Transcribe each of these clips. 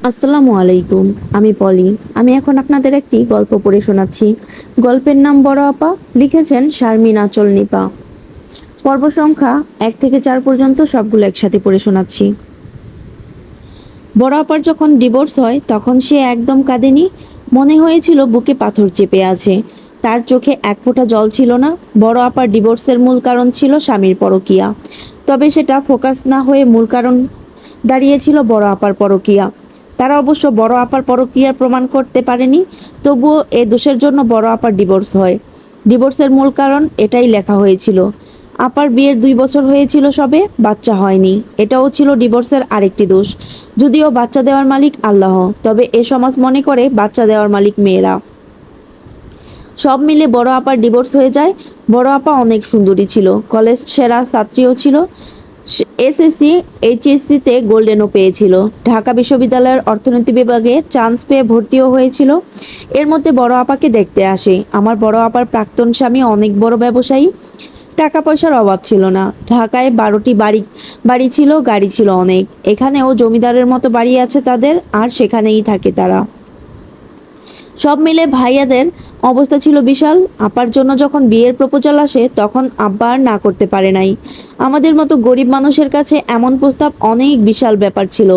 আসসালামু আলাইকুম। আমি পলি। আমি এখন আপনাদের একটি গল্প পড়ে শোনাচ্ছি। গল্পের নাম বড় আপা। লিখেছেন শারমিন আঁচল নিপা। পর্ব সংখ্যা 1 থেকে 4 পর্যন্ত সবগুলো একসাথে পড়ে শোনাচ্ছি। বড় আপার যখন ডিভোর্স হয় তখন সে একদম কাঁদেনি। মনে হয়েছিল বুকে পাথর চেপে আছে। তার চোখে এক ফোঁটা জল ছিল না। বড় আপার ডিভোর্সের মূল কারণ ছিল স্বামীর পরকীয়া। তবে সেটা ফোকাস না হয়ে মূল কারণ দাঁড়িয়েছিল বড় আপার পরকীয়া। তারা অবশ্য বড় আপার পরকীয়ার প্রমাণ করতে পারেনি। তবুও এ দোষের জন্য বড় আপার ডিভোর্স হয়। ডিভোর্সের মূল কারণ এটাই লেখা হয়েছিল। আপার বিয়ের 2 বছর হয়েছিল সবে, বাচ্চা হয়নি। এটাও ছিল ডিভোর্সের আরেকটি দোষ। যদিও বাচ্চা দেওয়ার মালিক আল্লাহ, তবে এ সমাজ মনে করে বাচ্চা দেওয়ার মালিক মেয়েরা। সব মিলে বড় আপার ডিভোর্স হয়ে যায়। বড় আপা অনেক সুন্দরী ছিল, কলেজ সেরা ছাত্রীও ছিল। এসএসসি এইচএসসিতে গোল্ডেনও পেয়েছিল। ঢাকা বিশ্ববিদ্যালয়ের অর্থনীতি বিভাগে চান্স পেয়ে ভর্তিও হয়েছিল। এর মধ্যে বড় আপাকে দেখতে আসে। আমার বড় আপার প্রাক্তন স্বামী অনেক বড় ব্যবসায়ী। টাকা পয়সার অভাব ছিল না। ঢাকায় 12টি বাড়ি ছিল, গাড়ি ছিল অনেক। এখানেও জমিদারের মতো বাড়ি আছে তাদের, আর সেখানেই থাকে তারা। সব মিলে ভাইয়াদের অবস্থা ছিল বিশাল। আপার জন্য যখন বিয়ের প্রপোজাল আসে তখন আব্বা আর না করতে পারে নাই। আমাদের মতো গরিব মানুষের কাছে এমন প্রস্তাব অনেক বিশাল ব্যাপার ছিল।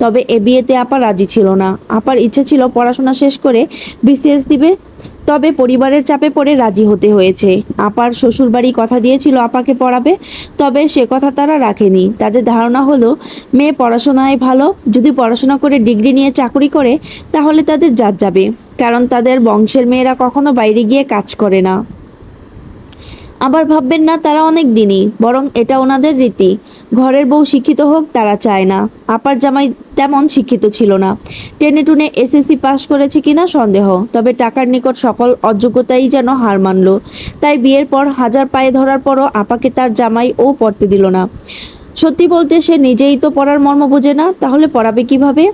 তবে এ বিয়েতে আপা রাজি ছিল না। আপার ইচ্ছে ছিল পড়াশোনা শেষ করে বিসিএস দিবে। তবে পরিবারের চাপে পড়ে রাজি হতে হয়েছে। আপার শ্বশুরবাড়ি কথা দিয়েছিল আপাকে পড়াবে, তবে সে কথা তারা রাখেনি। তাদের ধারণা হলো মেয়ে পড়াশোনায় ভালো, যদি পড়াশোনা করে ডিগ্রি নিয়ে চাকরি করে তাহলে তাদের জাত যাবে। কারণ তাদের বংশের মেয়েরা কখনো বাইরে গিয়ে কাজ করে না। আবার ভাববেন না তারা অনেক দিনই, বরং এটা ওনাদের রীতি। ঘরের বউ শিক্ষিত হোক তারা চায় না। আপার জামাই তেমন শিক্ষিত ছিল না। টেনে টুনে এসএসসি পাশ করেছে কিনা সন্দেহ, তবে টাকার নিকট সকল অযোগ্যতাই যেন হার মানল। তাই বিয়ের পর হাজার পায়ে ধরার পরও আপাকে তার জামাই ও পড়তে দিল না। সত্যি বলতে সে নিজেই তো পড়ার মর্ম বোঝে না, তাহলে পড়াবে কিভাবে?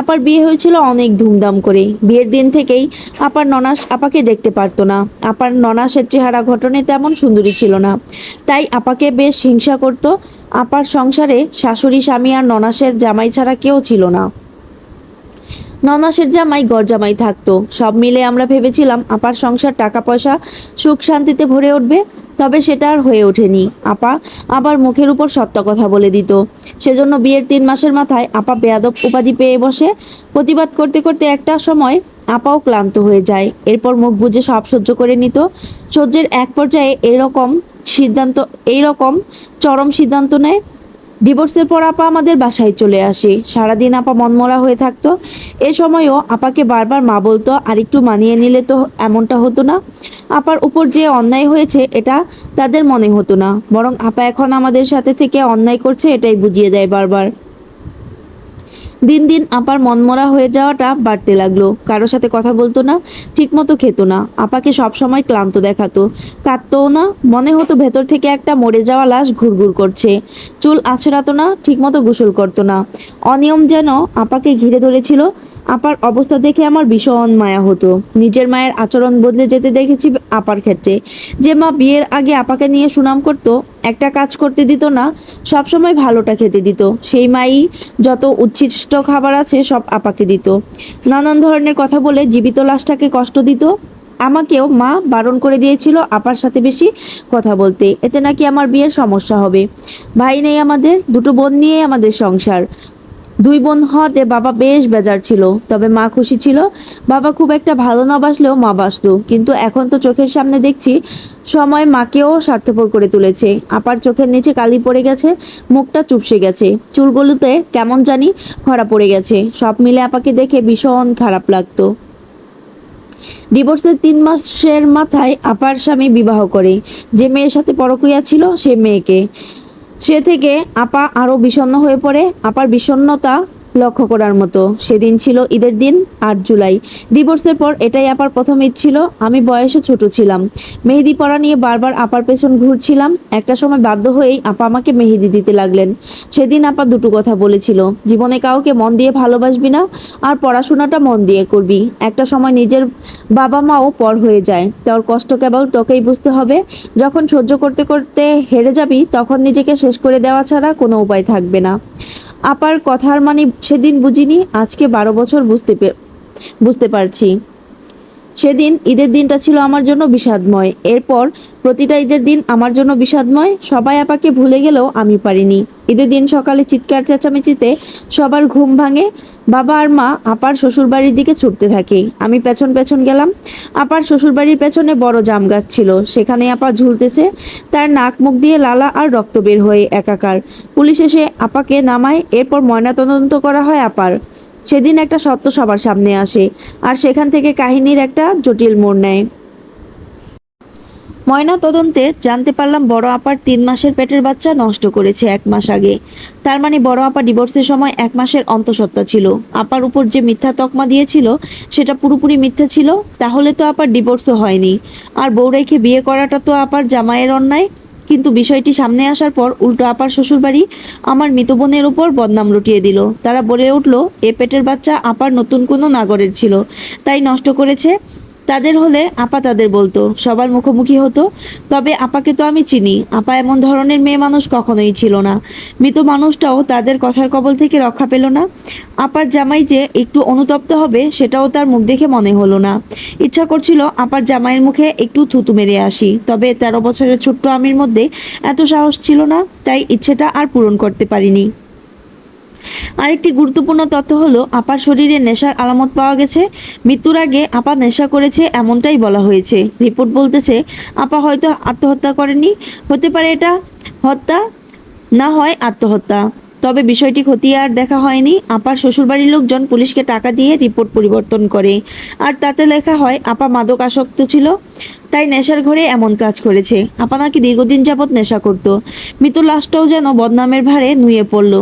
আপার বিয়ে হয়েছিল অনেক ধুমধাম করে। বিয়ের দিন থেকেই আপার ননাস আপাকে দেখতে পারতো না। আপার ননাসের চেহারা গঠনে তেমন সুন্দরী ছিল না, তাই আপাকে বেশ হিংসা করত। আপার সংসারে শাশুড়ি, স্বামী আর ননাসের জামাই ছাড়া কেউ ছিল না। ননাসের জামাই ঘর জামাই থাকতো। সব মিলে আমরা ভেবেছিলাম আপার সংসার টাকা পয়সা সুখ শান্তিতে ভরে উঠবে। তবে সেটা আর হয়ে ওঠেনি। আপা আবার মুখের উপর সত্য কথা বলে দিত। সেজন্য বিয়ের 3 মাসের মাথায় আপা বেয়াদব উপাধি পেয়ে বসে। প্রতিবাদ করতে করতে একটা সময় আপাও ক্লান্ত হয়ে যায়। এরপর মুখ বুজে সব সহ্য করে নিত। সহ্যের এক পর্যায়ে এইরকম চরম সিদ্ধান্ত নেয়। ডিভোর্সের পর আপা আমাদের বাসায় চলে আসে। সারাদিন আপা মনমরা হয়ে থাকতো। এ সময়ও আপাকে বারবার মা বলতো, আর একটু মানিয়ে নিলে তো এমনটা হতো না। আপার উপর যে অন্যায় হয়েছে এটা তাদের মনে হতো না, বরং আপা এখন আমাদের সাথে থেকে অন্যায় করছে এটাই বুঝিয়ে দেয় বারবার। দিন দিন আপার মনমরা হয়ে যাওয়াটা বাড়তে লাগলো। কারোর সাথে কথা বলতো না, ঠিকমতো খেত না। আপাকে সবসময় ক্লান্ত দেখাতো, কাঁদতোও না। মনে হতো ভেতর থেকে একটা মরে যাওয়া লাশ ঘুরঘুর করছে। চুল আঁচড়াতো না, ঠিকমতো গোসল করতো না। অনিয়ম যেন আপাকে ঘিরে ধরেছিল। আপার অবস্থা দেখে আমার ভীষণ মায়া হতো। নিজের মায়ের আচরণ বদলে যেতে দেখেছি আপার ক্ষেত্রে। যে মা বিয়ের আগে আপাকে নিয়ে সুনাম করত, একটা কাজ করতে দিত না, সবসময় ভালোটা খেতে দিত, সেই মাই যত উচ্ছিষ্ট খাবার আছে সব আপাকে দিত। নানান ধরনের কথা বলে জীবিত লাশটাকে কষ্ট দিত। আমাকেও মা বারণ করে দিয়েছিল আপার সাথে বেশি কথা বলতে, এতে নাকি আমার বিয়ের সমস্যা হবে। ভাই নেই আমাদের, দুটো বোন নিয়ে আমাদের সংসার। 2 বোন হওয়াতে বাবা বেশ বেজার ছিল, তবে মা খুশি ছিল। বাবা খুব একটা ভালো না বাসলেও মা বাসতো। কিন্তু এখন তো চোখের সামনে দেখছি সময় মাকেও স্বার্থপর করে তুলেছে। আপার চোখের নিচে কালি পড়ে গেছে, মুখটা চুপসে গেছে, চুলগুলোতে কেমন জানি খরা পড়ে গেছে। সব মিলে আপাকে দেখে ভীষণ খারাপ লাগতো। ডিভোর্সের 3 মাসের মাথায় আপার স্বামী বিবাহ করে। যে মেয়ের সাথে পরকীয়া ছিল সে মেয়েকে। সে থেকে আপা আরো বিষণ্ণ হয়ে পড়ে। আপার বিষণ্ণতা লক্ষ্য করার মতো। সেদিন ছিল ঈদের দিন, 8 জুলাই। ডিভোর্সের পর এটাই আপার প্রথম ঈদ ছিল। আমি বয়সে ছোট ছিলাম। মেহেদি পরা নিয়ে বারবার আপার পেছন ঘুরছিলাম। একটা সময় বাধ্য হয়েই আপা আমাকে মেহেদি দিতে লাগলেন। সেদিন আপা দুটো কথা বলেছিল, জীবনে কাউকে মন দিয়ে ভালোবাসবি না, আর পড়াশোনাটা মন দিয়ে করবি। একটা সময় নিজের বাবা মাও পর হয়ে যায়, তোর কষ্ট কেবল তোকেই বুঝতে হবে। যখন সহ্য করতে করতে হেরে যাবি তখন নিজেকে শেষ করে দেওয়া ছাড়া কোনো উপায় থাকবে না। আপার কথার মানে সেদিন বুঝিনি, আজকে 12 বছর বুঝতে পারছি। সেদিন ঈদের দিনটা ছিল আমার জন্য বিষাদময়। এরপর প্রতিটা ঈদের দিন আমার জন্য বিষাদময়। সবাই আপাকে ভুলে গেলেও আমি পারিনি। ঈদের দিন সকালে চিৎকার চেঁচামেচিতে সবার ঘুম ভাঙে। বাবা আর মা আপার শ্বশুরবাড়ির দিকে ছুটতে থাকে। আমি পেছন পেছন গেলাম। আপার শ্বশুরবাড়ির পেছনে বড় জাম গাছ ছিল, সেখানে আপা ঝুলতেছে। তার নাক মুখ দিয়ে লালা আর রক্ত বের হয়ে একাকার। পুলিশ এসে আপাকে নামায়। এরপর ময়নাতদন্ত করা হয় আপার। সেদিন একটা সত্য সবার সামনে আসে, আর সেখান থেকে কাহিনীর একটা জটিল মোড় নেয়। ময়না তদন্তে জানতে পারলাম বড় আপার 3 মাসের পেটের বাচ্চা নষ্ট করেছে 1 মাস আগে। তার মানে বড় আপা ডিভোর্সের সময় 1 মাসের অন্তঃসত্ত্বা ছিল। আপার উপর যে মিথ্যা তকমা দিয়েছিল সেটা পুরোপুরি মিথ্যা ছিল। তাহলে তো আপার ডিভোর্সও হয়নি, আর বউ রেখে বিয়ে করাটা তো আপার জামাইয়ের অন্যায়। কিন্তু বিষয়টি সামনে আসার পর উল্টো আপার শ্বশুরবাড়ি আমার মৃত বোনের উপর বদনাম রটিয়ে দিল। তারা বলে উঠল এ পেটের বাচ্চা আপার নতুন কোনো নাগরের ছিল, তাই নষ্ট করেছে। তাদের হলে আপা তাদের বলতো, সবার মুখোমুখি হতো। তবে আপাকে তো আমি চিনি, আপা এমন ধরনের মেয়ে মানুষ কখনোই ছিল না। মৃত মানুষটাও তাদের কথার কবল থেকে রক্ষা পেল না। আপার জামাই যে একটু অনুতপ্ত হবে সেটাও তার মুখ দেখে মনে হলো না। ইচ্ছা করছিল আপার জামাইয়ের মুখে একটু থুতু মেরে আসি, তবে 13 বছরের ছোট্ট আমির মধ্যে এত সাহস ছিল না, তাই ইচ্ছেটা আর পূরণ করতে পারিনি। আরেকটি গুরুত্বপূর্ণ তথ্য হলো আপার শরীরে নেশার আলামত পাওয়া গেছে। মৃত্যুর আগে আপা নেশা করেছে এমনটাই বলা হয়েছে। রিপোর্ট বলতেছে আপা হয়তো আত্মহত্যা করেনি, হতে পারে এটা হত্যা, না হয় আত্মহত্যা। তবে বিষয়টি খতিয়ে আর দেখা হয়নি। আপার শ্বশুরবাড়ির লোকজন পুলিশকে টাকা দিয়ে রিপোর্ট পরিবর্তন করে, আর তাতে লেখা হয় আপা মাদক আসক্ত ছিল, তাই নেশার ঘরে এমন কাজ করেছে। আপা নাকি দীর্ঘদিন যাবৎ নেশা করত। মৃত লাশটাও যেন বদনামের ভারে নুয়ে পড়ল।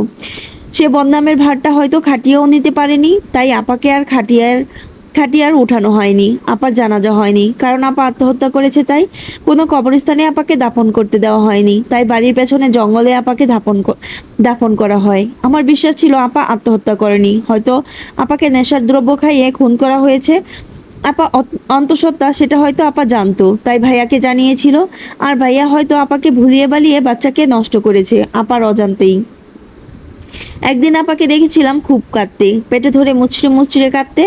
সে বদনামের ভারটা হয়তো খাটিয়েও নিতে পারেনি, তাই আপাকে আর খাটিয়ার উঠানো হয়নি। আপার জানাজা হয়নি, কারণ আপা আত্মহত্যা করেছে। তাই কোনো কবরস্থানে আপাকে দাফন করতে দেওয়া হয়নি, তাই বাড়ির পেছনে জঙ্গলে আপাকে দাফন করা হয়। আমার বিশ্বাস ছিল আপা আত্মহত্যা করেনি, হয়তো আপাকে নেশার দ্রব্য খাইয়ে খুন করা হয়েছে। আপা অন্তঃসত্ত্বা সেটা হয়তো আপা জানতো, তাই ভাইয়াকে জানিয়েছিল। আর ভাইয়া হয়তো আপাকে ভুলিয়ে বালিয়ে বাচ্চাকে নষ্ট করেছে আপার অজান্তেই। একদিন আপাকে দেখেছিলাম খুব কাঁদতে, পেটে ধরে মুচড়ে মুচড়ে কাঁদতে।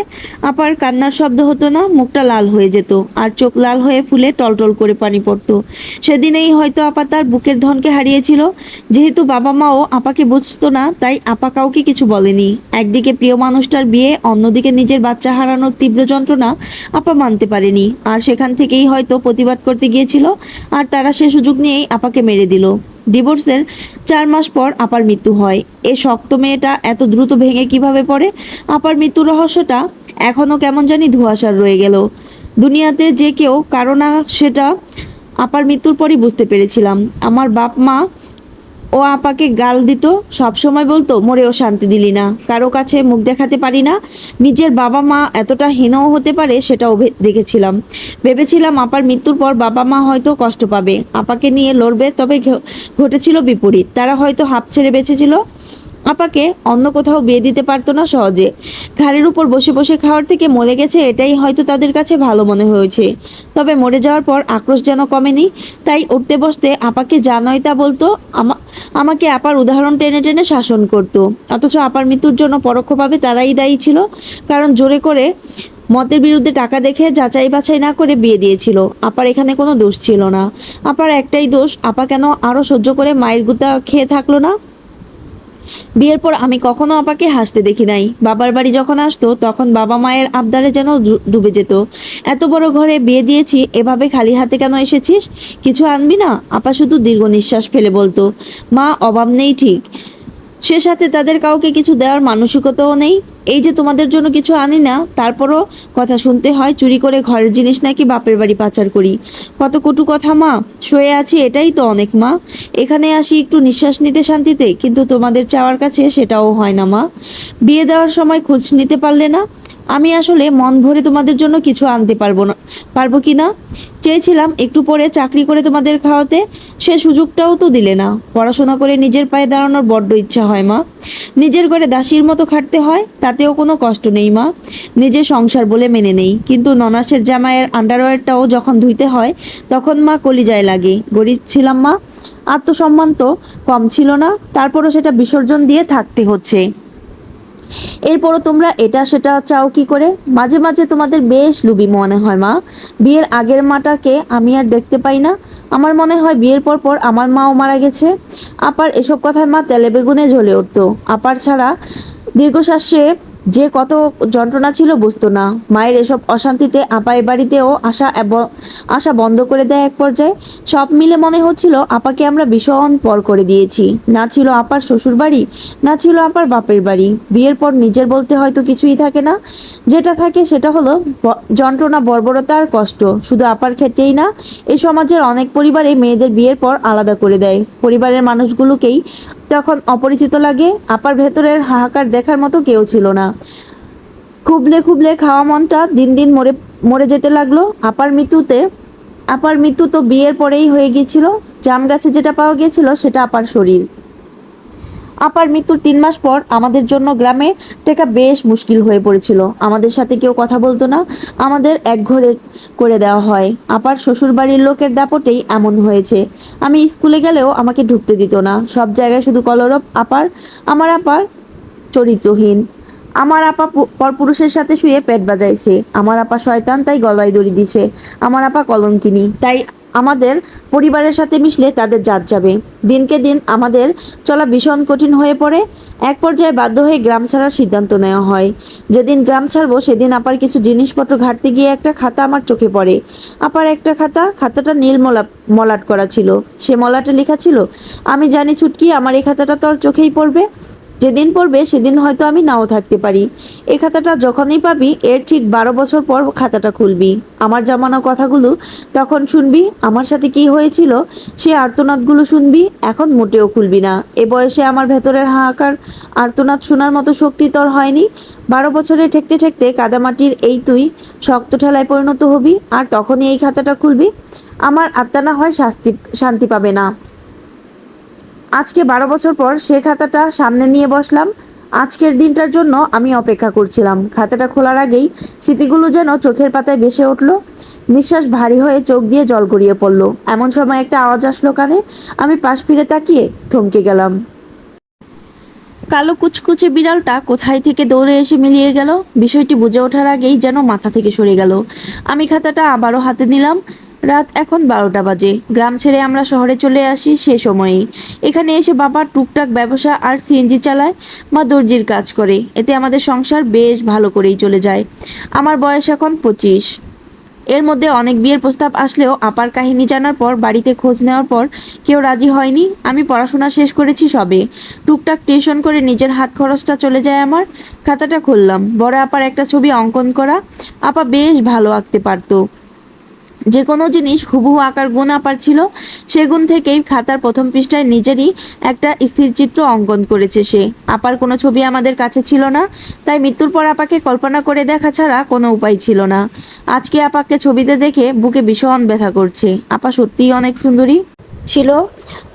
আপার কান্নার শব্দ হতো না, মুখটা লাল হয়ে যেত, আর চোখ লাল হয়ে ফুলে টলটল করে পানি পড়তো। সেদিনেই হয়তো আপা তার বুকের ধনকে হারিয়েছিল। যেহেতু বাবা মাও আপাকে বুঝতো না, তাই আপা কাউকে কিছু বলেনি। একদিকে প্রিয় মানুষটার বিয়ে, অন্যদিকে নিজের বাচ্চা হারানোর তীব্র যন্ত্রণা আপা মানতে পারেনি, আর সেখান থেকেই হয়তো প্রতিবাদ করতে গিয়েছিল, আর তারা সে সুযোগ নিয়েই আপাকে মেরে দিল। ডিভোর্সের 4 মাস পর আপার মৃত্যু হয়। এ শক্ত মেয়েটা এত দ্রুত ভেঙে কিভাবে পড়ে? আপার মৃত্যুর রহস্যটা এখনো কেমন জানি ধোঁয়াশার রয়ে গেল। দুনিয়াতে যে কেউ কারো না, সেটা আপার মৃত্যুর পরই বুঝতে পেরেছিলাম। আমার বাপ মা ও আপাকে গাল দিত, সব সময় বলতো মরেও শান্তি দিলি না, কারো কাছে মুখ দেখাতে পারি না। নিজের বাবা মা এতটা হীনও হতে পারে সেটাও দেখেছিলাম। ভেবেছিলাম আপার মৃত্যুর পর বাবা মা হয়তো কষ্ট পাবে, আপাকে নিয়ে লড়বে, তবে ঘটেছিল বিপরীত। তারা হয়তো হাঁপ ছেড়ে বেঁচেছিল। আপাকে অন্য কোথাও বিয়ে দিতে পারতো না সহজে। ঘাড়ের উপর বসে বসে খাওয়ার থেকে মরে গেছে এটাই হয়তো তাদের কাছে ভালো মনে হয়েছে। তবে মরে যাওয়ার পর আক্রোশ যেন কমেনি, তাই উঠতে বসতে আপাকে যা নয় তা বলতো। আমাকে আপার উদাহরণ টেনে টেনে শাসন করতো। অথচ আপার মৃত্যুর জন্য পরোক্ষভাবে তারাই দায়ী ছিল, কারণ জোরে করে মতের বিরুদ্ধে টাকা দেখে যাচাই বাছাই না করে বিয়ে দিয়েছিল। আপার এখানে কোনো দোষ ছিল না। আপার একটাই দোষ, আপা কেন আরো সহ্য করে মায়ের গুতা খেয়ে থাকলো না। বিয়ের পর আমি কখনো আপাকে হাসতে দেখি নাই। বাবার বাড়ি যখন আসতো তখন বাবা মায়ের আবদারে যেন ডুবে যেত। এত বড় ঘরে বিয়ে দিয়েছি, এভাবে খালি হাতে কেন এসেছিস? কিছু আনবি না? আপা শুধু দীর্ঘ নিঃশ্বাস ফেলে বলতো, মা অভাব নেই ঠিক, সে সাথে তাদের কাউকে কিছু দেওয়ার মানসিকতাও নেই। এই যে তোমাদের জন্য কিছু আনি না, তারপরও কথা শুনতে হয় চুরি করে ঘরের জিনিস নাকি বাপের বাড়ি পাচার করি। কত কটু কথা মা। শুয়ে আছি এটাই তো অনেক মা। এখানে আসি একটু নিঃশ্বাস নিতে শান্তিতে, কিন্তু তোমাদের চাওয়ার কাছে সেটাও হয় না মা। বিয়ে দেওয়ার সময় খোঁজ নিতে পারলে না? আমি আসলে মন ভরে তোমাদের জন্য কিছু আনতে পারবো কি না। চেয়েছিলাম একটু পরে চাকরি করে তোমাদের খাওয়াতে, সে সুযোগটাও তো দিলে না। পড়াশোনা করে নিজের পায়ে দাঁড়ানোর বড্ড ইচ্ছা হয় মা। নিজের ঘরে দাসীর মতো খাটতে হয়, তাতেও কোনো কষ্ট নেই মা, নিজের সংসার বলে মেনে নেই। কিন্তু ননাসের জামাইয়ের আন্ডারওয়্যারটাও যখন ধুইতে হয় তখন মা কলিজায় লাগে। গরিব ছিলাম মা, আত্মসম্মান তো কম ছিল না, তারপরও সেটা বিসর্জন দিয়ে থাকতে হচ্ছে। এরপরও তোমরা এটা সেটা চাও কি করে? মাঝে মাঝে তোমাদের বেশ লুবি মনে হয় মা। বিয়ের আগের মাটাকে আমি আর দেখতে পাই না। আমার মনে হয় বিয়ের পর পর আমার মাও মারা গেছে। আপার এসব কথায় মা তেলে বেগুনে জ্বলে উঠতো। আপার ছাড়া দীর্ঘশ্বাসে যে কত যন্ত্রণা ছিল বুঝতো না। মায়ের এসব অশান্তিতে আপা এ বাড়িতেও আসা বন্ধ করে দেয় এক পর্যায়ে। সব মিলে মনে হচ্ছিল আপাকে আমরা ভীষণ পর করে দিয়েছি। না ছিল আপার শ্বশুর বাড়ি, না ছিল আপার বাপের বাড়ি। বিয়ের পর নিজের বলতে হয়তো কিছুই থাকে না, যেটা থাকে সেটা হলো যন্ত্রণা, বর্বরতা আর কষ্ট। শুধু আপার ক্ষেত্রেই না, এই সমাজের অনেক পরিবারে মেয়েদের বিয়ের পর আলাদা করে দেয়। পরিবারের মানুষগুলোকেই তখন অপরিচিত লাগে। আপার ভেতরের হাহাকার দেখার মতো কেউ ছিল না। খুবলে খুবলে খাওয়া মনটা দিন দিন মরে মরে যেতে লাগলো। আপার মৃত্যু তো বিয়ের পরেই হয়ে গিয়েছিল। জাম গাছে যেটা পাওয়া গিয়েছিল সেটা আপার শরীর। আপার মৃত্যুর 3 মাস পর আমাদের জন্য গ্রামে টেকা বেশ মুশকিল হয়ে পড়েছিল। আমাদের সাথে কেউ কথা বলতো না, আমাদের একঘরে করে দেওয়া হয়। আপার শ্বশুর বাড়ির লোকের দাপটেই এমন হয়েছে। আমি স্কুলে গেলেও আমাকে ঢুকতে দিত না। সব জায়গায় শুধু কলরব। আমার আপার চরিত্রহীন। আমার আপা পরপুরুষের সাথে শুয়ে পেট বাজাইছে। আমার আপা শয়তান, তাই গলায় দড়ি দিছে। আমার আপা কলঙ্কিনী, তাই আমাদের পরিবারের সাথে মিশলে তাদের জাত যাবে। দিনকে দিন আমাদের চলা ভীষণ কঠিন হয়ে পড়ে। এক পর্যায়ে বাধ্য হয়ে গ্রাম ছাড়ার সিদ্ধান্ত নেওয়া হয়। যেদিন গ্রাম ছাড়বো সেদিন আপার কিছু জিনিসপত্র ঘাটতে গিয়ে একটা খাতা আমার চোখে পড়ে। আপার একটা খাতাটা নীল মলাট করা ছিল। সে মলাটে লেখা ছিল, আমি জানি ছুটকি, আমার এই খাতাটা তোর চোখেই পড়বে। যেদিন পড়বে সেদিন হয়তো আমি নাও থাকতে পারি। এই খাতাটা যখনই পাবি এর ঠিক 12 বছর পর খাতাটা খুলবি। আমার জামানো কথাগুলো তখন শুনবি। আমার সাথে কি হয়েছিল সে আর্তনাদগুলো শুনবি। এখন মোটেও খুলবি না। এ বয়সে আমার ভেতরের হাহাকার আর্তনাদ শোনার মতো শক্তি তোর হয়নি। 12 বছরে ঠেকতে ঠেকতে কাদামাটির এই তুই শক্ত ঠেলায় পরিণত হবি, আর তখনই এই খাতাটা খুলবি। আমার আত্মা না হয় শান্তি পাবে না। আজকে 12 বছর পর সে খাতাটা সামনে নিয়ে বসলাম। আজকের দিনটার জন্য আমি অপেক্ষা করছিলাম। খাতাটা খোলার আগেই স্মৃতিগুলো যেন চোখের পাতায় ভেসে উঠল। নিঃশ্বাস ভারী হয়ে চোখ দিয়ে জল গড়িয়ে পড়ল। এমন সময় একটা আওয়াজ আসলো কানে। আমি পাশ ফিরে তাকিয়ে থমকে গেলাম। কালো কুচকুচে বিড়ালটা কোথায় থেকে দৌড়ে এসে মিলিয়ে গেল। বিষয়টি বুঝে ওঠার আগেই যেন মাথা থেকে সরে গেল। আমি খাতাটা আবারও হাতে নিলাম। রাত এখন 12টা বাজে। গ্রাম ছেড়ে আমরা শহরে চলে আসি সে সময়েই। এখানে এসে বাবা টুকটাক ব্যবসা আর সিএনজি চালায়, মা দর্জির কাজ করে। এতে আমাদের সংসার বেশ ভালো করেই চলে যায়। আমার বয়স এখন 25। এর মধ্যে অনেক বিয়ের প্রস্তাব আসলেও আপার কাহিনী জানার পর, বাড়িতে খোঁজ নেওয়ার পর কেউ রাজি হয়নি। আমি পড়াশোনা শেষ করেছি সবে। টুকটাক টিউশন করে নিজের হাত খরচটা চলে যায় আমার। খাতাটা খুললাম। বড় আপার একটা ছবি অঙ্কন করা। আপা বেশ ভালো আঁকতে পারতো। যে কোনো জিনিস হুবহু আঁকার গুণ আপার ছিল। সে গুণ থেকেই খাতার প্রথম পৃষ্ঠায় নিজেরই একটা স্থির চিত্র অঙ্কন করেছে সে। আপার কোনো ছবি আমাদের কাছে ছিল না, তাই মৃত্যুর পর আপাকে কল্পনা করে দেখা ছাড়া কোনো উপায় ছিল না। আজকে আপাকে ছবিতে দেখে বুকে ভীষণ ব্যথা করছে। আপা সত্যিই অনেক সুন্দরী ছিল।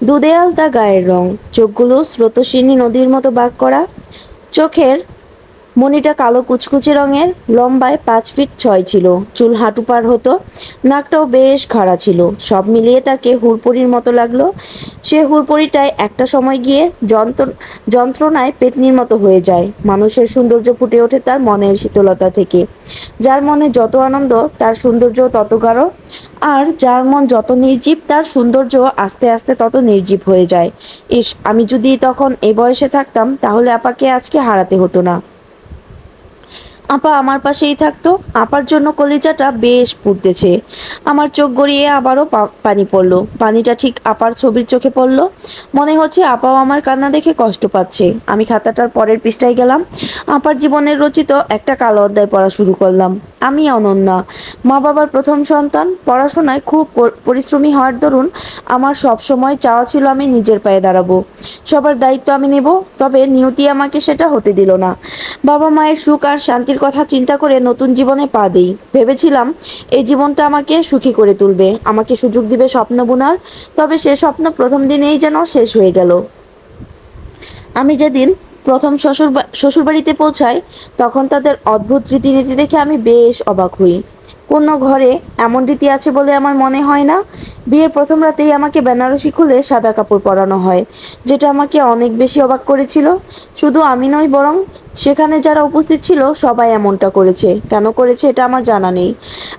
দুধে আলতা গায়ের রং, চোখগুলো স্রোতস্বিনী নদীর মতো বাঁক করা, চোখের মণিটা কালো কুচকুচে রঙের, লম্বায় 5 ফিট 6 ছিল, চুল হাঁটু পার হতো, নাকটাও বেশ খাড়া ছিল। সব মিলিয়ে তাকে হুড়পড়ির মতো লাগলো। সে হুড়পড়িটায় একটা সময় গিয়ে যন্ত্রণায় পেতনির মতো হয়ে যায়। মানুষের সৌন্দর্য ফুটে ওঠে তার মনের শীতলতা থেকে। যার মনে যত আনন্দ তার সৌন্দর্য তত গাঢ়, আর যার মন যত নির্জীব তার সৌন্দর্য আস্তে আস্তে তত নির্জীব হয়ে যায়। ইস, আমি যদি তখন এই বয়সে থাকতাম তাহলে আপাকে আজকে হারাতে হতো না। আপা আমার পাশেই থাকতো। আপার জন্য কলিজাটা বেশ পুড়তেছে। আমার চোখ গড়িয়ে আবারও পানি পড়লো। পানিটা ঠিক আপার ছবির চোখে পড়লো। মনে হচ্ছে আপাও আমার কান্না দেখে কষ্ট পাচ্ছে। আমি খাতাটার পরের পৃষ্ঠায় গেলাম। আপার জীবনের রচিত একটা কালো অধ্যায় পড়া শুরু করলাম। আমি অনন্যা, মা বাবার প্রথম সন্তান। পড়াশোনায় খুব পরিশ্রমী হওয়ার দরুন আমার সব সময় চাওয়া ছিল আমি নিজের পায়ে দাঁড়াবো, সবার দায়িত্ব আমি নেব। তবে নিয়তি আমাকে সেটা হতে দিল না। বাবা মায়ের সুখ আর শান্তির স্বামীর কথা চিন্তা করে নতুন জীবনে পা দিই। ভেবেছিলাম এই জীবনটা আমাকে সুখী করে তুলবে, আমাকে সুযোগ দিবে স্বপ্ন বোনার। তবে সে স্বপ্ন প্রথম দিনেই যেন শেষ হয়ে গেল। আমি যেদিন প্রথম শ্বশুরবাড়িতে পৌঁছাই, তখন তাদের অদ্ভুত রীতিনীতি দেখে আমি বেশ অবাক হই। কোনো ঘরে এমন রীতি আছে বলে আমার মনে হয় না। বিয়ের প্রথম রাতেই আমাকে বেনারসি খুলে সাদা কাপড় পরানো হয়, যেটা আমাকে অনেক বেশি অবাক করেছিল। শুধু আমি নই, বরং সেখানে যারা উপস্থিত ছিল সবাই এমনটা করেছে। কেন করেছে এটা আমার জানা নেই।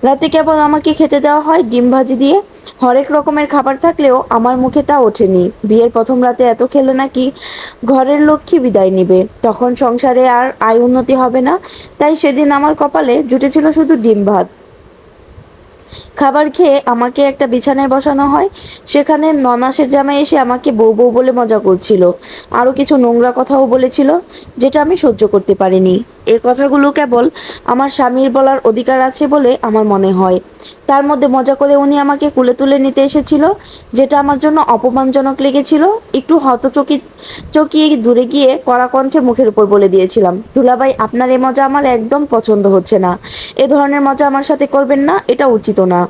রাতে কেবল আমাকে খেতে দেওয়া হয় ডিম ভাজি দিয়ে। হরেক রকমের খাবার থাকলেও আমার মুখে তা ওঠেনি। বিয়ের প্রথম রাতে এত খেলে নাকি ঘরের লক্ষ্মী বিদায় নিবে, তখন সংসারে আর আয় উন্নতি হবে না। তাই সেদিন আমার কপালে জুটেছিল শুধু ডিম ভাত। খাবার খেয়ে আমাকে একটা বিছানায় বসানো হয়। সেখানে ননাসের জামাই এসে আমাকে বউ বউ বলে মজা করছিল। আরও কিছু নোংরা কথাও বলেছিল, যেটা আমি সহ্য করতে পারিনি। এ কথাগুলো কেবল আমার স্বামীর বলার অধিকার আছে বলে আমার মনে হয়। তার মধ্যে মজা করে উনি আমাকে কুলে তুলে নিতে এসেছিল, যেটা আমার জন্য অপমানজনক লেগেছিল। একটু চকিয়ে দূরে গিয়ে কড়া কণ্ঠে মুখের উপর বলে দিয়েছিলাম, দুলাভাই, আপনার এ মজা আমার একদম পছন্দ হচ্ছে না। এ ধরনের মজা আমার সাথে করবেন না, এটা উচিত না।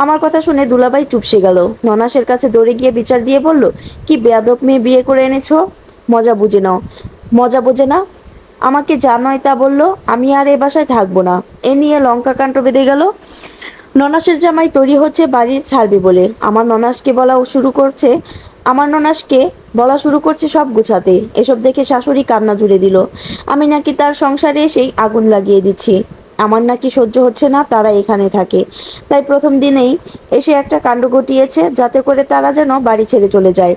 আমার কথা শুনে দুলাভাই চুপসে গেল। ননাসের কাছে দৌড়ে গিয়ে বিচার দিয়ে বলল, কি বেয়াদব মেয়ে বিয়ে করে এনেছো, মজা বুঝে নাও। মজা বোঝে না, আমাকে যা নয় তা বলল। আমি আর এ বাসায় থাকবো না। এ নিয়ে লঙ্কা কাণ্ড বেঁধে গেল। ননাসের জামাই তৈরি হচ্ছে বাড়ি ছাড়বে বলে আমার ননাসকে বলা শুরু করছে সব গুছাতে। এসব দেখে শাশুড়ি কান্না জুড়ে দিল। আমি নাকি তার সংসারে এসেই আগুন লাগিয়ে দিচ্ছি। আমার নাকি সহ্য হচ্ছে না তারা এখানে থাকে। তাই প্রথম দিনেই এসে একটা কাণ্ড ঘটিয়েছে, যাতে করে তারা যেন বাড়ি ছেড়ে চলে যায়।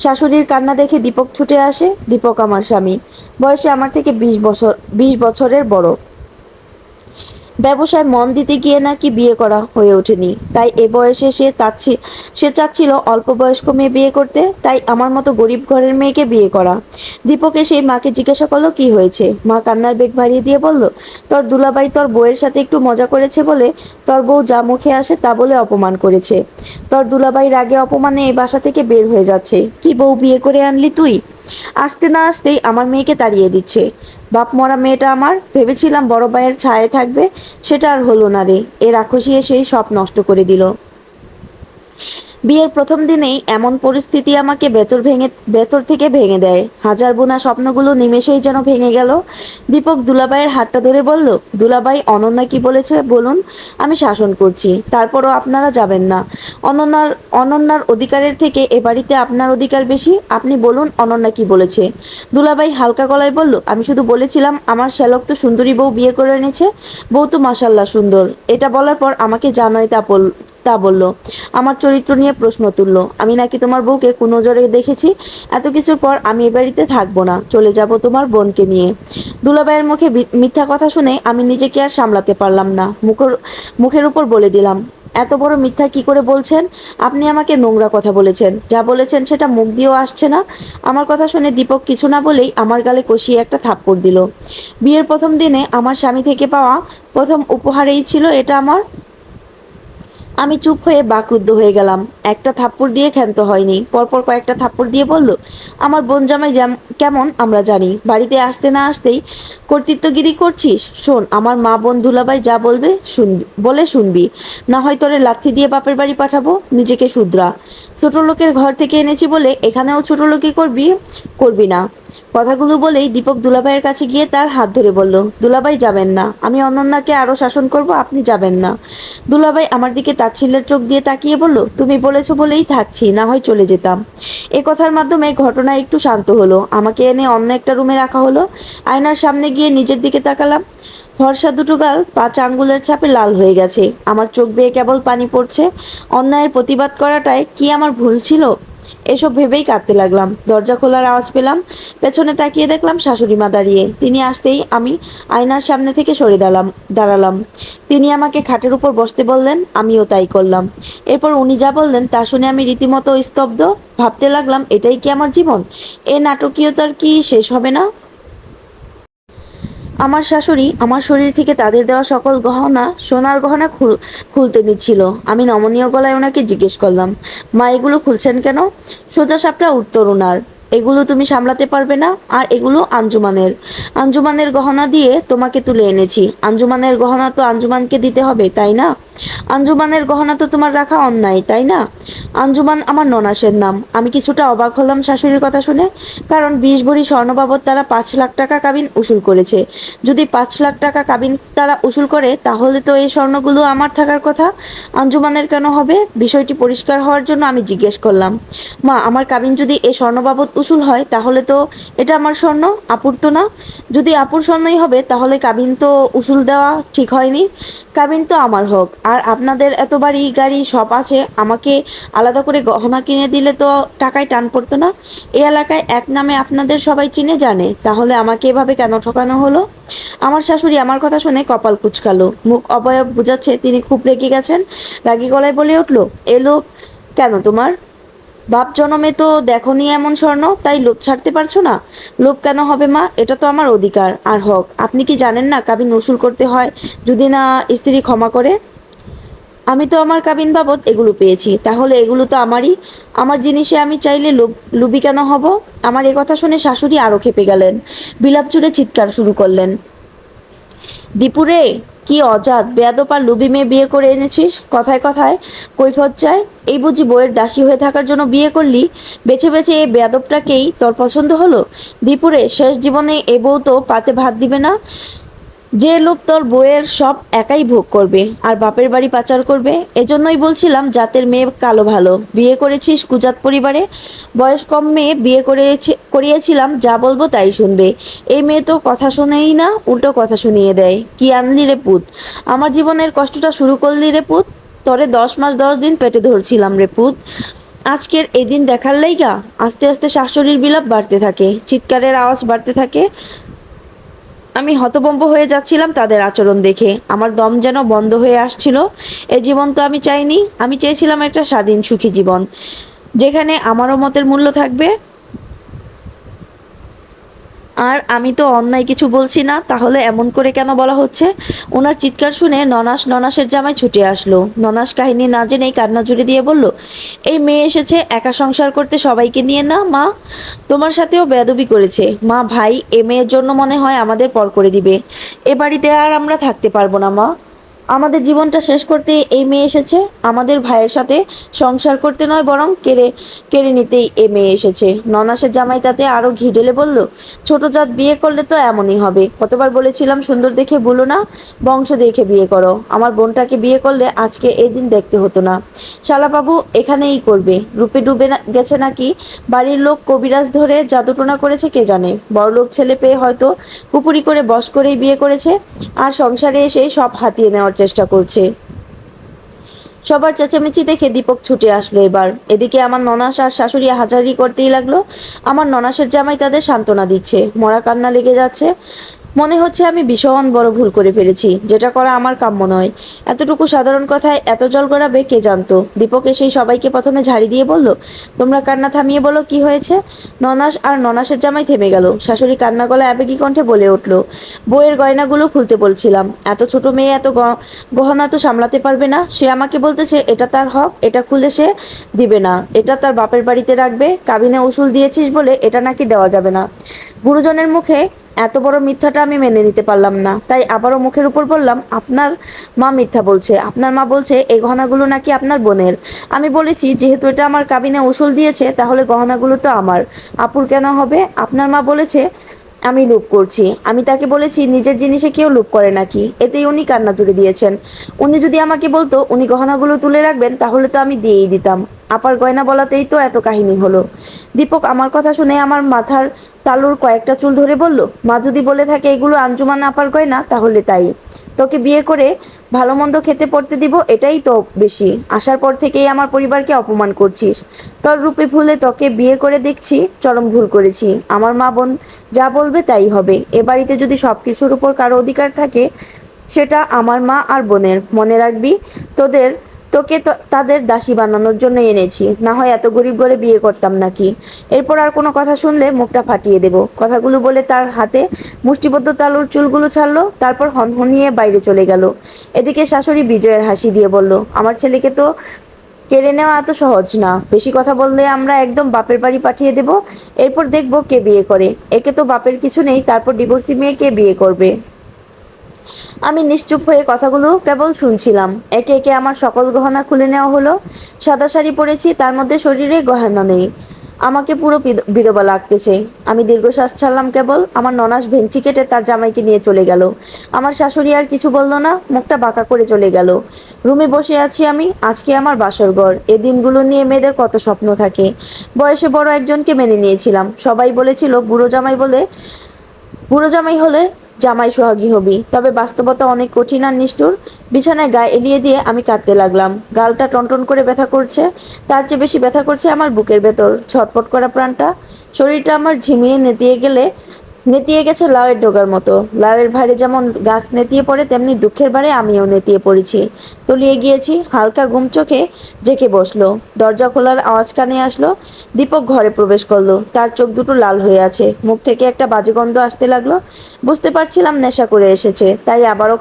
শাশুড়ির কান্না দেখে দীপক ছুটে আসে। দীপক আমার স্বামী, বয়সে আমার থেকে 20 বছরের বড়। ব্যবসায় মন দিতে গিয়ে নাকি বিয়ে করা হয়ে ওঠেনি, তাই এ বয়সে সে চাচ্ছিল অল্প বয়স্ক মেয়ে বিয়ে করতে। তাই আমার মতো গরিব ঘরের মেয়েকে বিয়ে করা। দীপক এসে মাকে জিজ্ঞাসা করলো কি হয়েছে। মা কান্নার বেগ বাড়িয়ে দিয়ে বলল, তোর দুলাভাই তোর বউয়ের সাথে একটু মজা করেছে বলে তোর বউ যা মুখে আসে তা বলে অপমান করেছে। তোর দুলাভাই রাগে অপমানে এই বাসা থেকে বের হয়ে যাচ্ছে। কি বউ বিয়ে করে আনলি তুই। আসতে না আসতেই আমার মেয়েকে তাড়িয়ে দিচ্ছে। বাপ মরা মেয়েটা আমার, ভেবেছিলাম বড় ভাইয়ের ছায়ায় থাকবে, সেটা আর হলো না রে। এ রাক্ষসী এসেই সব নষ্ট করে দিল। বিয়ের প্রথম দিনেই এমন পরিস্থিতি আমাকে ভেতর থেকে ভেঙে দেয়। হাজার বোনা স্বপ্নগুলো নিমেষেই যেন ভেঙে গেল। দীপক দুলাভাইয়ের হাতটা ধরে বলল, দুলাভাই, অনন্যা কি বলেছে বলুন। আমি শাসন করছি, তারপরও আপনারা যাবেন না। অনন্যার অধিকারের থেকে এ বাড়িতে আপনার অধিকার বেশি। আপনি বলুন অনন্যা কি বলেছে। দুলাভাই হালকা গলায় বলল, আমি শুধু বলেছিলাম আমার শ্যালক তো সুন্দরী বউ বিয়ে করে এনেছে। বউ তো মাশাল্লাহ সুন্দর। এটা বলার পর আমাকে জানোই তা বলল। আমার চরিত্র নিয়ে প্রশ্ন তুলল। আমি নাকি তোমার বউকে কুনজরে দেখেছি। এত কিছুর পর আমি এ বাড়িতে থাকবো না, চলে যাব তোমার বোনকে নিয়ে। দুলাভাইয়ের মুখে মিথ্যা কথা শুনে আমি নিজেকে আর সামলাতে পারলাম না। মুখের উপর বলে দিলাম, এত বড় মিথ্যা কি করে বলছেন। আপনি আমাকে নোংরা কথা বলেছেন, যা বলেছেন সেটা মুখ দিয়েও আসছে না। আমার কথা শুনে দীপক কিছু না বলেই আমার গালে কষিয়ে একটা থাপ্পড় দিল। বিয়ের প্রথম দিনে আমার স্বামী থেকে পাওয়া প্রথম উপহারেই ছিল এটা আমার। আমি চুপ হয়ে বাকরুদ্ধ হয়ে গেলাম। একটা থাপ্পড় দিয়ে ক্ষান্ত হয়নি, পরপর কয়েকটা থাপ্পড় দিয়ে বলল, আমার বোন জামাই কেমন আমরা জানি। বাড়িতে আসতে না আসতেই কর্তৃত্বগিরি করছিস। শোন, আমার মা বোন দুলাভাই যা শুনবি, না হয় তোরে লাথি দিয়ে বাপের বাড়ি পাঠাবো। নিজেকে শুধরা। ছোট লোকের ঘর থেকে এনেছি বলে এখানেও ছোট লোকই করবি না। কথাগুলো বলেই দীপক দুলাভাইয়ের কাছে গিয়ে তার হাত ধরে বলল, দুলাভাই যাবেন না। আমি অনন্যাকে আরো শাসন করব, আপনি যাবেন না। দুলাভাই আমার দিকে তাচ্ছিল্যের চোখ দিয়ে তাকিয়ে বলল, তুমি বলেছো বলেই থাকছি, না হয় চলে যেতাম। এ কথার মাধ্যমে ঘটনা একটু শান্ত হলো। আমাকে এনে অন্য একটা রুমে রাখা হলো। আয়নার সামনে গিয়ে নিজের দিকে তাকালাম। ফর্সা দুটো গাল 5 আঙ্গুলের ছাপে লাল হয়ে গেছে। আমার চোখ বেয়ে কেবল পানি পড়ছে। অন্যায়ের প্রতিবাদ করাটায় কি আমার ভুল ছিল। এসব ভেবেই কাঁদতে লাগলাম। দরজা খোলার আওয়াজ পেলাম। পেছনে তাকিয়ে দেখলাম শাশুড়ি মা দাঁড়িয়ে। তিনি আসতেই আমি আয়নার সামনে থেকে সরে দাঁড়ালাম। তিনি আমাকে খাটের উপর বসতে বললেন, আমিও তাই করলাম। এরপর উনি যা বললেন তা শুনে আমি রীতিমতো স্তব্ধ। ভাবতে লাগলাম, এটাই কি আমার জীবন। এ নাটকীয়তার কি শেষ হবে না। আমার শাশুড়ি আমার শরীর থেকে তাদের দেওয়া সকল গহনা, সোনার গহনা খুলতে নিচ্ছিল। আমি নমনীয় গলায় ওনাকে জিজ্ঞেস করলাম, মা এগুলো খুলছেন কেন। সোজা সাপটা উত্তর ওনার, এগুলো তুমি সামলাতে পারবে না। আর এগুলো আঞ্জুমানের। আঞ্জুমানের গহনা দিয়ে তোমাকে তুলে এনেছি। আঞ্জুমানের গহনা তো আঞ্জুমানকে দিতে হবে, তাই না? আঞ্জুমানের গহনা তো তোমার রাখা অন্যায়, তাই না? আঞ্জুমান আমার ননাসের নাম। আমি কিছুটা অবাক হলাম শাশুড়ির কথা শুনে, কারণ 20 ভরি স্বর্ণ বাবদ তারা 5 লাখ টাকা কাবিন উসুল করেছে। যদি 5 লাখ টাকা কাবিন তারা উসুল করে, তাহলে তো এই স্বর্ণগুলো আমার থাকার কথা, আঞ্জুমানের কেন হবে? বিষয়টি পরিষ্কার হওয়ার জন্য আমি জিজ্ঞেস করলাম, মা, আমার কাবিন যদি এই স্বর্ণ বাবদ উসুল হয়, তাহলে তো এটা আমার স্বর্ণ, আপুর তো না। যদি আপুর স্বর্ণই হবে, তাহলে কাবিন তো উসুল দেওয়া ঠিক হয়নি। কাবিন তো আমার হোক। আর আপনাদের এত বাড়ি গাড়ি সব আছে, আমাকে আলাদা করে গহনা কিনে দিলে তো টাকায় টান পড়তো না? এই এলাকায় এক নামে আপনাদের সবাই চিনে জানে, তাহলে আমাকে এভাবে কেন ঠকানো হলো? আমার শাশুড়ি আমার কথা শুনে কপাল কুঁচকালো, মুখ অবয়ব বুঝাচ্ছে তিনি খুব রেগে গেছেন। রাগী গলায় বলে উঠল, এ লোক কেন তোমার? বাপ জনমে তো দেখনি এমন স্বর্ণ, তাই লোভ ছাড়তে পারছো না? লোভ কেন হবে মা? এটা তো আমার অধিকার আর হক। আপনি কি জানেন না কাবিন উসুল করতে হয় যদি না স্ত্রী ক্ষমা করে? আমি তো আমার কাবিন বাবদ এগুলো পেয়েছি, তাহলে এগুলো তো আমারই। আমার জিনিসে আমি চাইলে লুবি কেন হব? আমার এ কথা শুনে শাশুড়ি আরো খেপে গেলেন, বিলাপ জুড়ে চিৎকার শুরু করলেন, দীপুরে, কি অজাত বেয়াদব আর লুবি মেয়ে বিয়ে করে এনেছিস! কথায় কথায় কৈফত চায়। এই বুঝি বইয়ের দাসী হয়ে থাকার জন্য বিয়ে করলি? বেছে বেছে এই বেয়াদবটাকেই তোর পছন্দ হলো? দীপুরে, শেষ জীবনে এ বউ তো পাতে ভাত দিবে না। যে লোক তোর বইয়ের সব একাই ভোগ করবে আর বাপের বাড়ি পাচার করবে। এজন্যই বলছিলাম জাতের মেয়ে কালো ভালো, বিয়ে করেছিস কুজাত পরিবারে। বয়স কম মেয়ে বিয়ে করিয়েছিলাম, যা বলবো তাই শুনবে। এই মেয়ে তো কথা শোনেই না, উল্টো কথা শুনিয়ে দেয়। কি আনলি রে পুত? আমার জীবনের কষ্টটা শুরু করলি রে পুত। তরে 10 মাস 10 দিন পেটে ধরছিলাম রে পুত, আজকের এই দিন দেখার লাইগা। আস্তে আস্তে শাশুড়ির বিলাপ বাড়তে থাকে, চিৎকারের আওয়াজ বাড়তে থাকে। আমি হতভম্ব হয়ে যাচ্ছিলাম তাদের আচরণ দেখে, আমার দম যেন বন্ধ হয়ে আসছিল। এই জীবন তো আমি চাইনি। আমি চেয়েছিলাম একটা স্বাধীন সুখী জীবন, যেখানে আমারও মতের মূল্য থাকবে। আর আমি তো অন্যায় কিছু বলছি না, তাহলে এমন করে কেন বলা হচ্ছে? ওনার চিৎকার শুনে ননাসের জামাই ছুটে আসলো। ননাস কাহিনী না জেনেই কান্না জুড়ে দিয়ে বলল, এই মেয়ে এসেছে একা সংসার করতে, সবাইকে নিয়ে না মা। তোমার সাথেও বেয়াদবি করেছে মা। ভাই, এ মেয়ের জন্য মনে হয় আমাদের পর করে দিবে। এ বাড়িতে আর আমরা থাকতে পারবো না মা। আমাদের জীবনটা শেষ করতে এই মেয়ে এসেছে। আমাদের ভাইয়ের সাথে সংসার করতে নয়, বরং কেড়ে কেড়ে নিতেই এ মেয়ে এসেছে। ননাসের জামাই তাতে আরো ঘি ঢেলে বলল, ছোট জাত বিয়ে করলে তো এমনই হবে। কতবার বলেছিলাম সুন্দর দেখে বলো না, বংশ দেখে বিয়ে করো। আমার বোনটাকে বিয়ে করলে আজকে এই দিন দেখতে হতো না। শালাবাবু এখানেই করবে। রূপে ডুবে গেছে নাকি? বাড়ির লোক কবিরাজ ধরে জাদুটোনা করেছে কে জানে। বড়লোক ছেলে পেয়ে হয়তো কুপুরি করে বশ করেই বিয়ে করেছে, আর সংসারে এসে সব হাতিয়ে নেওয়ার চেষ্টা করছে। সবার চেঁচামেচি দেখে দীপক ছুটে আসলো এবার। এদিকে আমার ননাস আর শাশুড়ি হাজারি করতেই লাগলো। আমার ননাসের জামাই তাদের সান্ত্বনা দিচ্ছে, মরা কান্না লেগে যাচ্ছে। মনে হচ্ছে আমি ভীষণ বড় ভুল করে ফেলেছি, যেটা করা আমার কাম্য নয়। এতটুকু সাধারণ কথায় এত জল গড়াবে কে জানতো? দীপক এসেই সবাইকে প্রথমে ঝাড়ি দিয়ে বলল, তোমরা কান্না থামিয়ে বলো কি হয়েছে। ননাস আর ননাসের জামাই থেমে গেল। শাশুড়ি কান্না গলায় আবেগী কণ্ঠে বলে উঠল, বইয়ের গয়নাগুলো খুলতে বলছিলাম। এত ছোট মেয়ে এত গহনা তো সামলাতে পারবে না। সে আমাকে বলতেছে এটা তার হক, এটা খুলে সে দিবে না, এটা তার বাপের বাড়িতে রাখবে। কাবিনে উসুল দিয়েছিস বলে এটা নাকি দেওয়া যাবে না। গুরুজনের মুখে এত বড় মিথ্যাটা আমি মেনে নিতে পারলাম না, তাই আবারও মুখের উপর বললাম, আপনার মা মিথ্যা বলছে। আপনার মা বলছে এই গহনাগুলো নাকি আপনার বোনের। আমি বলেছি যেহেতু এটা আমার কাবিনে উসুল দিয়েছে, তাহলে গহনাগুলো তো আমার, আপুর কেন হবে? আপনার মা বলেছে আমি লুপ করছি। আমি তাকে বলেছি নিজের জিনিসে কেউ লুপ করে নাকি? এতেই উনি কান্না জুড়ে দিয়েছেন। উনি যদি আমাকে বলতো উনি গহনাগুলো তুলে রাখবেন, তাহলে তো আমি দিয়েই দিতাম। আপার গয়না বলাতেই তো এত কাহিনী হলো। দীপক আমার কথা শুনে আমার মাথার তালুর কয়েকটা চুল ধরে বলল, মা যদি বলে থাকে এগুলো আঞ্জুমান আপার গয়না, তাহলে তাই। তোকে বিয়ে করে ভালো মন্দ খেতে পড়তে দিব, এটাই তো বেশি। আসার পর থেকেই আমার পরিবারকে অপমান করছিস। তোর রূপে ভুলে তোকে বিয়ে করে দেখছি, চরম ভুল করেছি। আমার মা বোন যা বলবে তাই হবে। এ বাড়িতে যদি সব কিছুর উপর কারো অধিকার থাকে, সেটা আমার মা আর বোনের। মনে রাখবি, তোদের তোকে তো তাদের দাসী বানানোর জন্য এনেছি, না হয় এত গরিব ঘরে বিয়ে করতাম নাকি। এরপর আর কোনো কথা শুনলে মুখটা ফাটিয়ে দেব। কথাগুলো বলে তার হাতে মুষ্টিবদ্ধ তালুর চুলগুলো ছাড়লো, তারপর হনহনিয়ে বাইরে চলে গেল। এদিকে শাশুড়ি বিজয়ের হাসি দিয়ে বলল, আমার ছেলেকে তো কেড়ে নেওয়া এত সহজ না। বেশি কথা বললে আমরা একদম বাপের বাড়ি পাঠিয়ে দেব। এরপর দেখব কে বিয়ে করে। একে তো বাপের কিছু নেই, তারপর ডিভোর্সি মেয়ে কে বিয়ে করবে? আমি নিশ্চুপ হয়ে কথাগুলো কেবল শুনছিলাম। একে একে আমার সকল গহনা খুলে নেওয়া হলো। সাদা শাড়ি পরেছি, তার মধ্যে শরীরে গহনা নেই। আমাকে পুরো বিধবা লাগতেছে। আমি দীর্ঘশ্বাস ছাড়লাম কেবল। আমার ননাস ভেংচি কেটে তার জামাইকে নিয়ে চলে গেল। আমার শাশুড়ি আর কিছু বলল না, মুখটা বাঁকা করে চলে গেল। রুমে বসে আছি আমি। আজকে আমার বাসর ঘর। এই দিনগুলো নিয়ে মেয়েদের কত স্বপ্ন থাকে। বয়সে বড় একজনকে মেনে নিয়েছিলাম। সবাই বলেছিল বুড়ো জামাই হলে জামাই সোহাগী হবি, তবে বাস্তবতা অনেক কঠিন আর নিষ্ঠুর। বিছানায় গা এলিয়ে দিয়ে আমি কাঁদতে লাগলাম। গালটা টনটন করে ব্যথা করছে। তার চেয়ে বেশি ব্যথা করছে আমার বুকের ভেতর ছটফট করা প্রাণটা। শরীরটা আমার ঝিমিয়ে নেতিয়ে গেছে লাউয়ের ডগার মতো। লাউয়ের ভারে যেমন গাছ নেতিয়ে পড়ে, তেমনি দুঃখের ভারে আমিও নেতিয়ে পড়েছি। তলিয়ে গিয়েছি। হালকা ঘুম চোখে জেঁকে বসলো। দরজা খোলার আওয়াজ কানে আসলো। দীপক ঘরে প্রবেশ করলো। তার চোখ দুটো লাল হয়ে আছে, মুখ থেকে একটা বাজে গন্ধ আসতে লাগলো। বুঝতে পারছিলাম নেশা করে এসেছে, তাই আবারও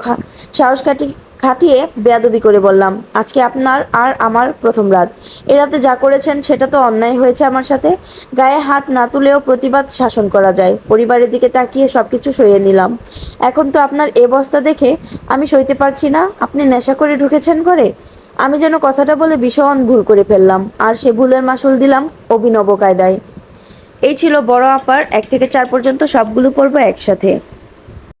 খাটিয়ে বেয়াদবি করে বললাম, আজকে আপনার আর আমার প্রথম রাত। এ রাতে যা করেছেন সেটা তো অন্যায় হয়েছে আমার সাথে। গায়ে হাত না তুলেও প্রতিবাদ শাসন করা যায়। পরিবারের দিকে তাকিয়ে সবকিছু সইয়ে নিলাম। এখন তো আপনার এ বস্তা দেখে আমি সইতে পারছি না। আপনি নেশা করে ঢুকেছেন ঘরে। আমি যেন কথাটা বলে ভীষণ ভুল করে ফেললাম, আর সে ভুলের মাসুল দিলাম অভিনব কায়দায়। এই ছিল বড় আপার 1 থেকে 4 পর্যন্ত সবগুলো পর্ব একসাথে।